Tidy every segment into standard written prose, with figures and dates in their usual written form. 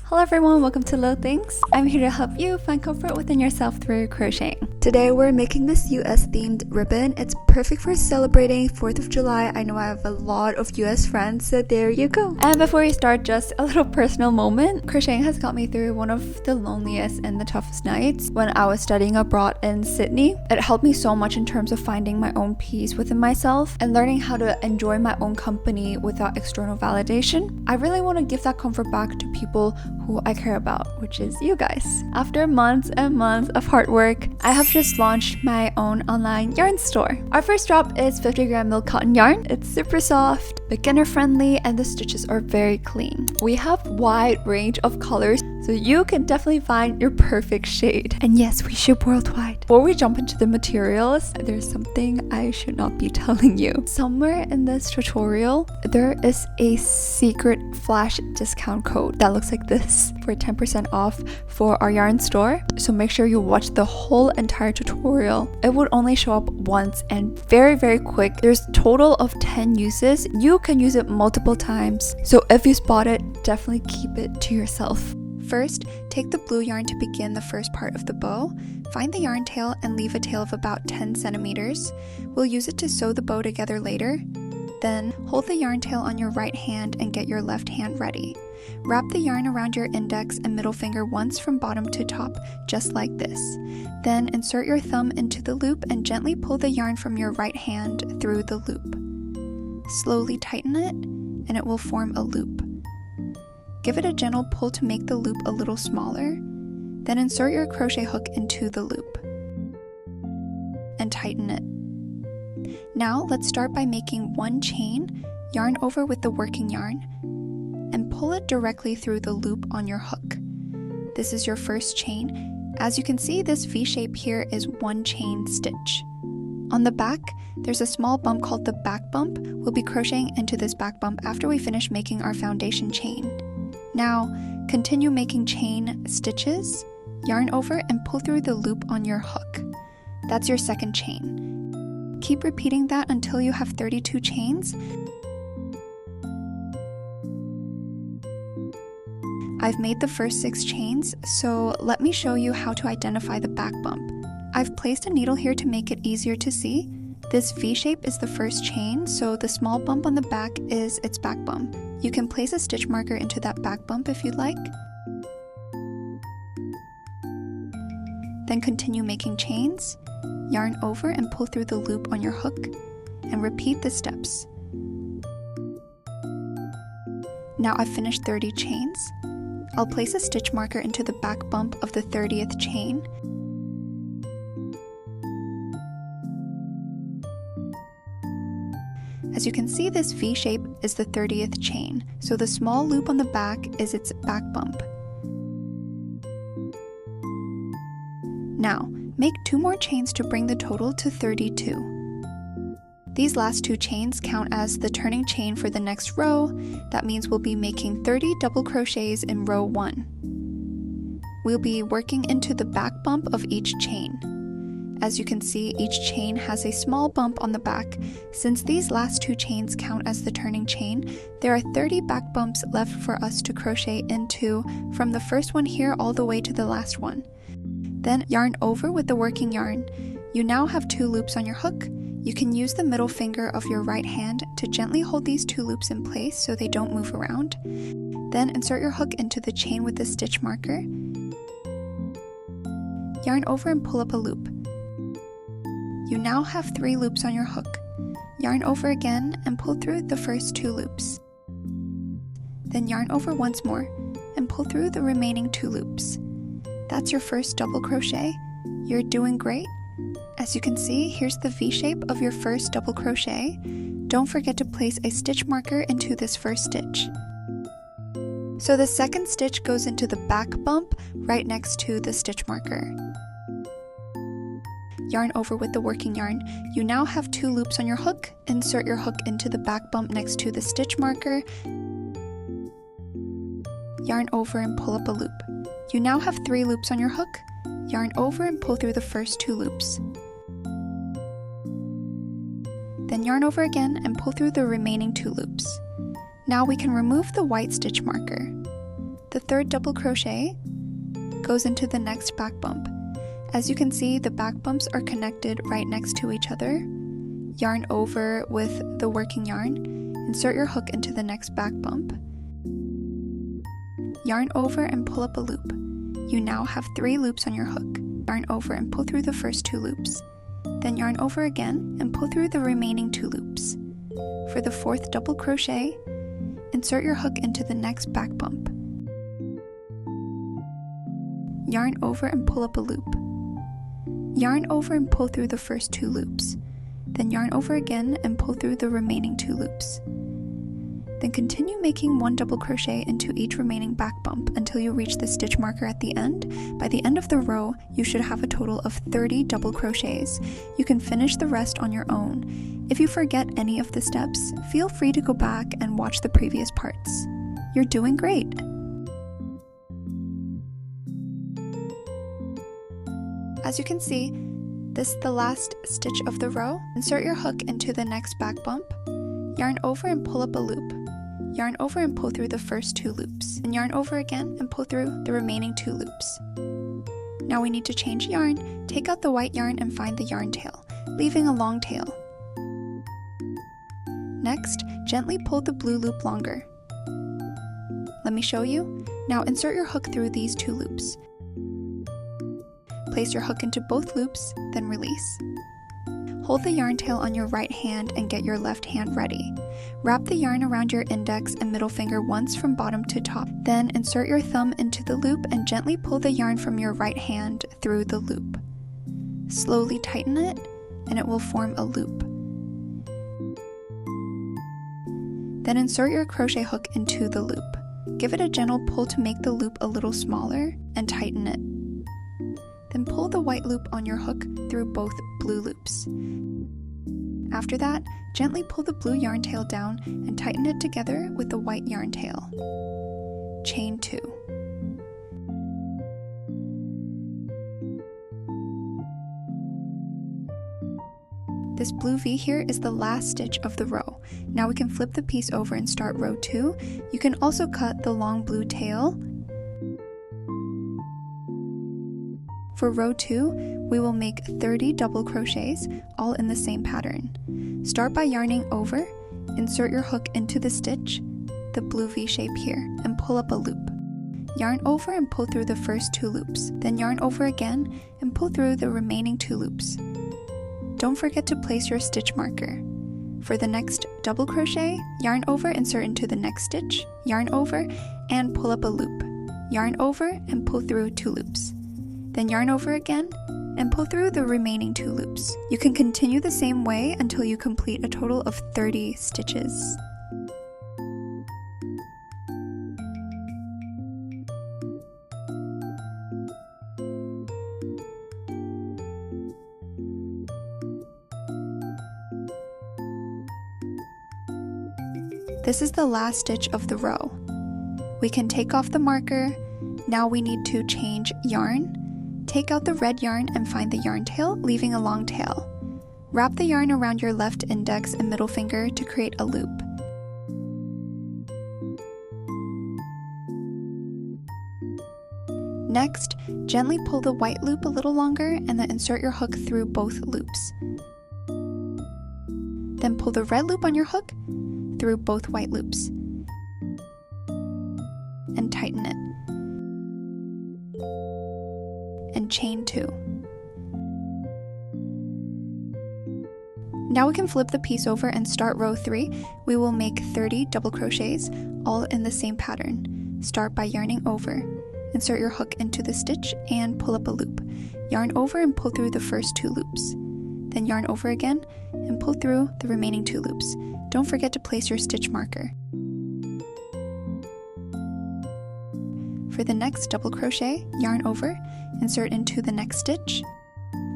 Hello everyone, welcome to Lilthings. I'm here to help you find comfort within yourself through crocheting. Today we're making this US themed ribbon. It's perfect for celebrating 4th of July. I know I have a lot of US friends, so there you go. And before we start, just a little personal moment. Crocheting has got me through one of the loneliest and the toughest nights when I was studying abroad in Sydney. It helped me so much in terms of finding my own peace within myself and learning how to enjoy my own company without external validation. I really want to give that comfort back to people who I care about, which is you guys. After months and months of hard work, I have just launched my own online yarn store. Our first drop is 50-gram milk cotton yarn. It's super soft, beginner friendly, and the stitches are very clean. We have a wide range of colors, so you can definitely find your perfect shade. And yes, we ship worldwide. Before we jump into the materials, there's something I should not be telling you. Somewhere in this tutorial, there is a secret flash discount code that looks like this for 10% off for our yarn store. So make sure you watch the whole entire tutorial. It would only show up once and very quick. There's a total of 10 uses. You can use it multiple times. So if you spot it, definitely keep it to yourself. First, take the blue yarn to begin the first part of the bow. Find the yarn tail and leave a tail of about 10 centimeters. We'll use it to sew the bow together later. Then, hold the yarn tail on your right hand and get your left hand ready. Wrap the yarn around your index and middle finger once from bottom to top, just like this. Then, insert your thumb into the loop and gently pull the yarn from your right hand through the loop. Slowly tighten it, and it will form a loop. Give it a gentle pull to make the loop a little smaller. Then insert your crochet hook into the loop and tighten it. Now let's start by making one chain, yarn over with the working yarn, and pull it directly through the loop on your hook. This is your first chain. As you can see, this V shape here is one chain stitch. On the back, there's a small bump called the back bump. We'll be crocheting into this back bump after we finish making our foundation chain. Now, continue making chain stitches, yarn over and pull through the loop on your hook. That's your second chain. Keep repeating that until you have 32 chains. I've made the first 6 chains, so let me show you how to identify the back bump. I've placed a needle here to make it easier to see. This V shape is the first chain, so the small bump on the back is its back bump. You can place a stitch marker into that back bump if you'd like. Then continue making chains, yarn over and pull through the loop on your hook, and repeat the steps. Now I've finished 30 chains. I'll place a stitch marker into the back bump of the 30th chain. As you can see, this V shape is the 30th chain, so the small loop on the back is its back bump. Now, make 2 more chains to bring the total to 32. These last 2 chains count as the turning chain for the next row. That means we'll be making 30 double crochets in row 1. We'll be working into the back bump of each chain. As you can see, each chain has a small bump on the back. Since these last 2 chains count as the turning chain, there are 30 back bumps left for us to crochet into from the first one here all the way to the last one. Then yarn over with the working yarn. You now have 2 loops on your hook. You can use the middle finger of your right hand to gently hold these 2 loops in place so they don't move around. Then insert your hook into the chain with the stitch marker. Yarn over and pull up a loop. You now have 3 loops on your hook. Yarn over again and pull through the first 2 loops. Then yarn over once more and pull through the remaining 2 loops. That's your first double crochet. You're doing great. As you can see, here's the V shape of your first double crochet. Don't forget to place a stitch marker into this first stitch. So the second stitch goes into the back bump right next to the stitch marker. Yarn over with the working yarn. You now have 2 loops on your hook. Insert your hook into the back bump next to the stitch marker. Yarn over and pull up a loop. You now have 3 loops on your hook. Yarn over and pull through the first 2 loops. Then yarn over again and pull through the remaining 2 loops. Now we can remove the white stitch marker. The third double crochet goes into the next back bump. As you can see, the back bumps are connected right next to each other. Yarn over with the working yarn. Insert your hook into the next back bump. Yarn over and pull up a loop. You now have 3 loops on your hook. Yarn over and pull through the first 2 loops. Then yarn over again and pull through the remaining 2 loops. For the fourth double crochet, insert your hook into the next back bump. Yarn over and pull up a loop. Yarn over and pull through the first 2 loops. Then yarn over again and pull through the remaining 2 loops. Then continue making 1 double crochet into each remaining back bump until you reach the stitch marker at the end. By the end of the row, you should have a total of 30 double crochets. You can finish the rest on your own. If you forget any of the steps, feel free to go back and watch the previous parts. You're doing great! As you can see, this is the last stitch of the row. Insert your hook into the next back bump. Yarn over and pull up a loop. Yarn over and pull through the first 2 loops. And yarn over again and pull through the remaining 2 loops. Now we need to change yarn. Take out the white yarn and find the yarn tail, leaving a long tail. Next, gently pull the blue loop longer. Let me show you. Now insert your hook through these 2 loops. Place your hook into both loops, then release. Hold the yarn tail on your right hand and get your left hand ready. Wrap the yarn around your index and middle finger once from bottom to top. Then insert your thumb into the loop and gently pull the yarn from your right hand through the loop. Slowly tighten it, and it will form a loop. Then insert your crochet hook into the loop. Give it a gentle pull to make the loop a little smaller and tighten it. Then pull the white loop on your hook through both blue loops. After that, gently pull the blue yarn tail down and tighten it together with the white yarn tail. Chain 2. This blue V here is the last stitch of the row. Now we can flip the piece over and start row 2. You can also cut the long blue tail. For row 2, we will make 30 double crochets, all in the same pattern. Start by yarning over, insert your hook into the stitch, the blue V shape here, and pull up a loop. Yarn over and pull through the first 2 loops, then yarn over again and pull through the remaining 2 loops. Don't forget to place your stitch marker. For the next double crochet, yarn over, insert into the next stitch, yarn over, and pull up a loop. Yarn over and pull through 2 loops. Then yarn over again and pull through the remaining 2 loops. You can continue the same way until you complete a total of 30 stitches. This is the last stitch of the row. We can take off the marker. Now we need to change yarn. Take out the red yarn and find the yarn tail, leaving a long tail. Wrap the yarn around your left index and middle finger to create a loop. Next, gently pull the white loop a little longer and then insert your hook through both loops. Then pull the red loop on your hook through both white loops and tighten it. And chain 2. Now we can flip the piece over and start row 3. We will make 30 double crochets, all in the same pattern. Start by yarning over. Insert your hook into the stitch and pull up a loop. Yarn over and pull through the first 2 loops. Then yarn over again and pull through the remaining 2 loops. Don't forget to place your stitch marker. For the next double crochet, yarn over, insert into the next stitch,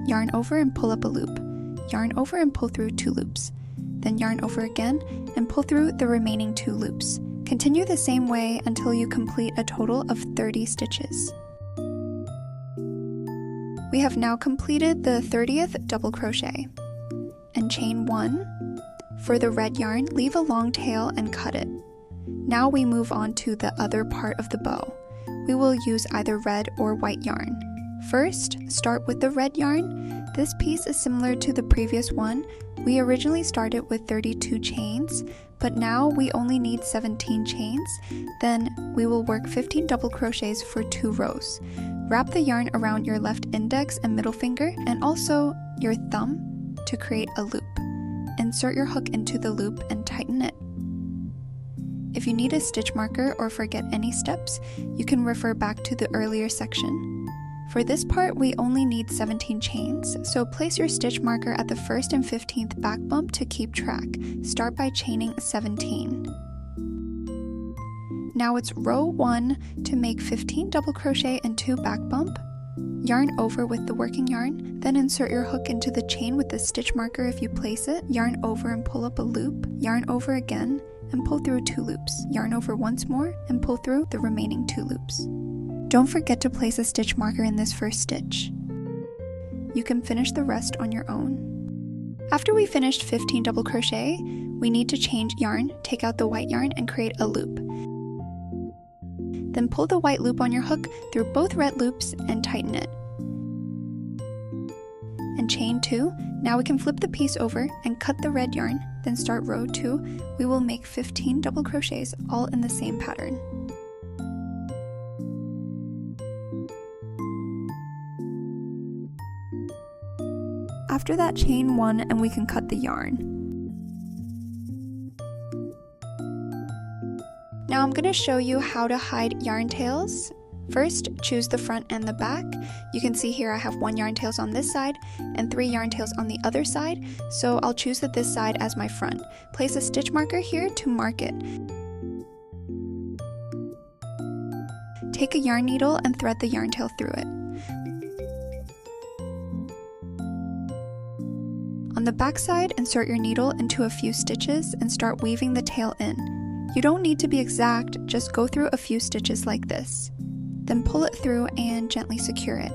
yarn over and pull up a loop, yarn over and pull through 2 loops, then yarn over again and pull through the remaining 2 loops. Continue the same way until you complete a total of 30 stitches. We have now completed the 30th double crochet. And chain 1. For the red yarn, leave a long tail and cut it. Now we move on to the other part of the bow. we will use either red or white yarn. First, start with the red yarn. This piece is similar to the previous one. We originally started with 32 chains, but now we only need 17 chains. Then we will work 15 double crochets for 2 rows. Wrap the yarn around your left index and middle finger and also your thumb to create a loop. Insert your hook into the loop and tighten it. If you need a stitch marker or forget any steps, you can refer back to the earlier section. For this part, we only need 17 chains, so place your stitch marker at the 1st and 15th back bump to keep track. Start by chaining 17. Now it's row 1 to make 15 double crochet and 2 back bump. Yarn over with the working yarn, then insert your hook into the chain with the stitch marker if you place it, yarn over and pull up a loop, yarn over again, and pull through 2 loops, yarn over once more, and pull through the remaining 2 loops. Don't forget to place a stitch marker in this first stitch. You can finish the rest on your own. After we finished 15 double crochet, we need to change yarn, take out the white yarn, and create a loop. Then pull the white loop on your hook through both red loops and tighten it. And chain 2. Now we can flip the piece over and cut the red yarn, then start row 2. We will make 15 double crochets all in the same pattern. After that, chain 1 and we can cut the yarn. Now I'm going to show you how to hide yarn tails. First, choose the front and the back. You can see here I have 1 yarn tails on this side and 3 yarn tails on the other side, so I'll choose this side as my front. Place a stitch marker here to mark it. Take a yarn needle and thread the yarn tail through it. On the back side, insert your needle into a few stitches and start weaving the tail in. You don't need to be exact, just go through a few stitches like this. Then pull it through and gently secure it.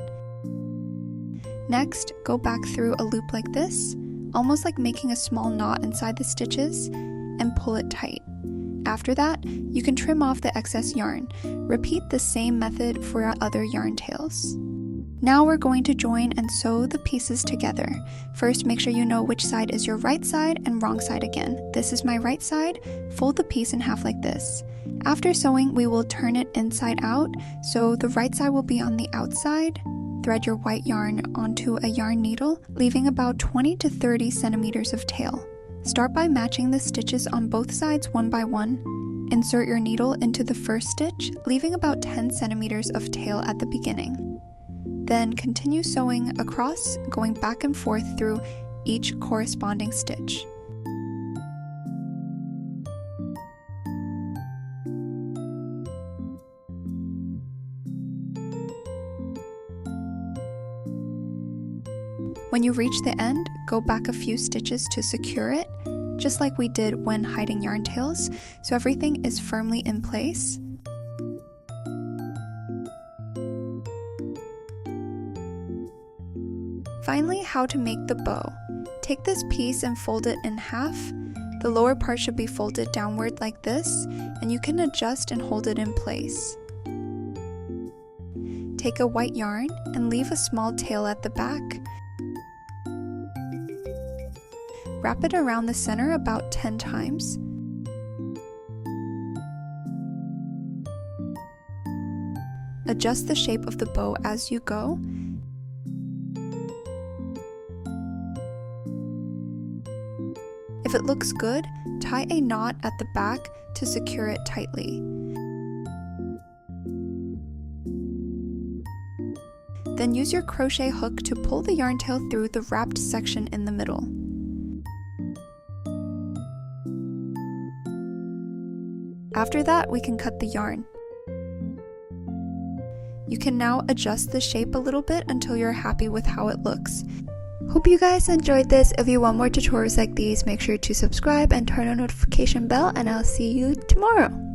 Next, go back through a loop like this, almost like making a small knot inside the stitches, and pull it tight. After that, you can trim off the excess yarn. Repeat the same method for your other yarn tails. Now we're going to join and sew the pieces together. First, make sure you know which side is your right side and wrong side again. This is my right side. Fold the piece in half like this. After sewing, we will turn it inside out, so the right side will be on the outside. Thread your white yarn onto a yarn needle, leaving about 20 to 30 centimeters of tail. Start by matching the stitches on both sides one by one. Insert your needle into the first stitch, leaving about 10 centimeters of tail at the beginning. Then continue sewing across, going back and forth through each corresponding stitch. When you reach the end, go back a few stitches to secure it, just like we did when hiding yarn tails, so everything is firmly in place. Finally, how to make the bow. Take this piece and fold it in half. The lower part should be folded downward like this, and you can adjust and hold it in place. Take a white yarn and leave a small tail at the back. Wrap it around the center about 10 times. Adjust the shape of the bow as you go. If it looks good, tie a knot at the back to secure it tightly. Then use your crochet hook to pull the yarn tail through the wrapped section in the middle. After that, we can cut the yarn. You can now adjust the shape a little bit until you're happy with how it looks. Hope you guys enjoyed this. If you want more tutorials like these, make sure to subscribe and turn on the notification bell, and I'll see you tomorrow.